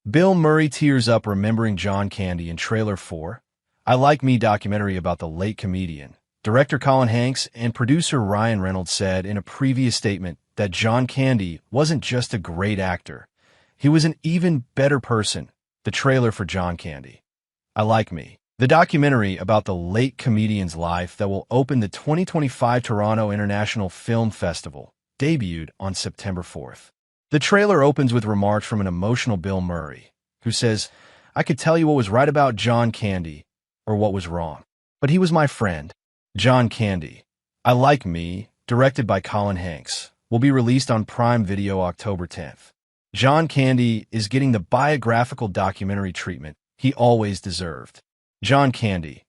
Bill Murray tears up remembering John Candy in trailer for I Like Me documentary about the late comedian. Director Colin Hanks and producer Ryan Reynolds said in a previous statement that John Candy wasn't just a great actor. He was an even better person. The trailer for John Candy, I Like Me, the documentary about the late comedian's life that will open the 2025 Toronto International Film Festival, debuted on September 4th. The trailer opens with remarks from an emotional Bill Murray, who says, "I could tell you what was right about John Candy, or what was wrong. But he was my friend." John Candy, I Like Me, directed by Colin Hanks, will be released on Prime Video October 10th. John Candy is getting the biographical documentary treatment he always deserved. John Candy,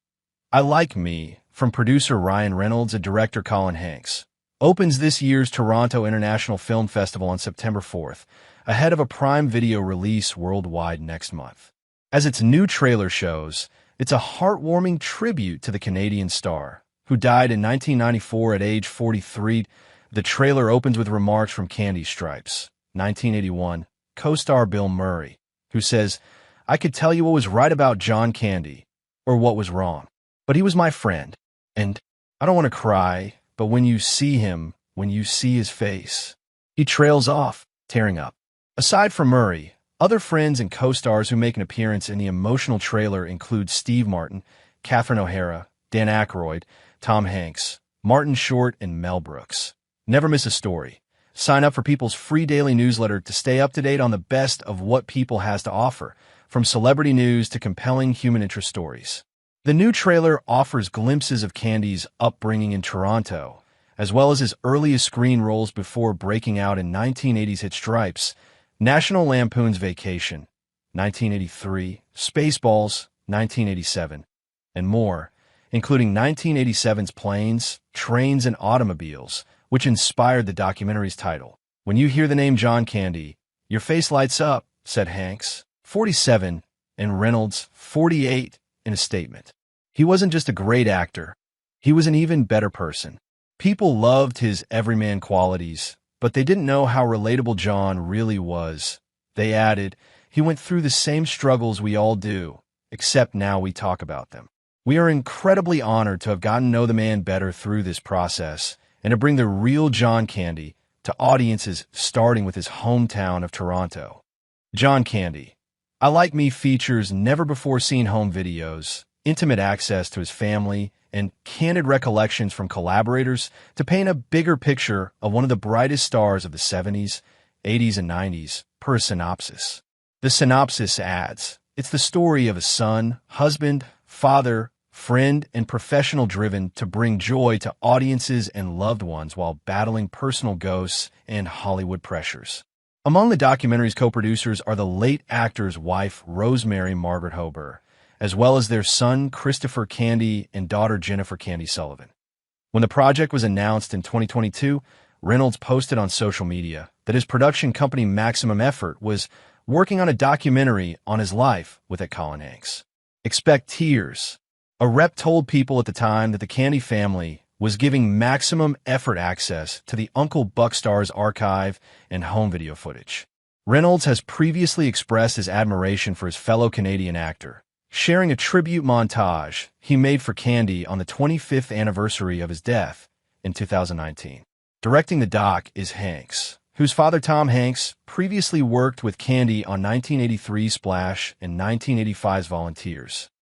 I Like Me, from producer Ryan Reynolds and director Colin Hanks, opens this year's Toronto International Film Festival on September 4th, ahead of a Prime Video release worldwide next month. As its new trailer shows, it's a heartwarming tribute to the Canadian star, who died in 1994 at age 43. The trailer opens with remarks from Candy Stripes, 1981, co-star Bill Murray, who says, "I could tell you what was right about John Candy, or what was wrong. But he was my friend. And I don't want to cry, but when you see him, when you see his face," he trails off, tearing up. Aside from Murray, other friends and co-stars who make an appearance in the emotional trailer include Steve Martin, Catherine O'Hara, Dan Aykroyd, Tom Hanks, Martin Short, and Mel Brooks. Never miss a story. Sign up for People's free daily newsletter to stay up to date on the best of what People has to offer, from celebrity news to compelling human interest stories. The new trailer offers glimpses of Candy's upbringing in Toronto, as well as his earliest screen roles before breaking out in 1980's hit Stripes, National Lampoon's Vacation, 1983, Spaceballs, 1987, and more, including 1987's Planes, Trains, and Automobiles, which inspired the documentary's title. "When you hear the name John Candy, your face lights up," said Hanks, 47, and Reynolds, 48, in a statement. "He wasn't just a great actor. He was an even better person. People loved his everyman qualities, but they didn't know how relatable John really was." They added, "He went through the same struggles we all do, except now we talk about them. We are incredibly honored to have gotten to know the man better through this process and to bring the real John Candy to audiences starting with his hometown of Toronto." John Candy, I Like Me features never-before-seen home videos, intimate access to his family, and candid recollections from collaborators to paint a bigger picture of one of the brightest stars of the 70s, 80s, and 90s, per synopsis. The synopsis adds, "It's the story of a son, husband, father, friend, and professional driven to bring joy to audiences and loved ones while battling personal ghosts and Hollywood pressures." Among the documentary's co-producers are the late actor's wife, Rosemary Margaret Hober, as well as their son, Christopher Candy, and daughter, Jennifer Candy Sullivan. When the project was announced in 2022, Reynolds posted on social media that his production company Maximum Effort was working on a documentary on his life with Colin Hanks. "Expect tears." A rep told People at the time that the Candy family was giving Maximum Effort access to the Uncle Buck Stars archive and home video footage. Reynolds has previously expressed his admiration for his fellow Canadian actor, sharing a tribute montage he made for Candy on the 25th anniversary of his death in 2019. Directing the doc is Hanks, whose father Tom Hanks previously worked with Candy on 1983's Splash and 1985's Volunteers.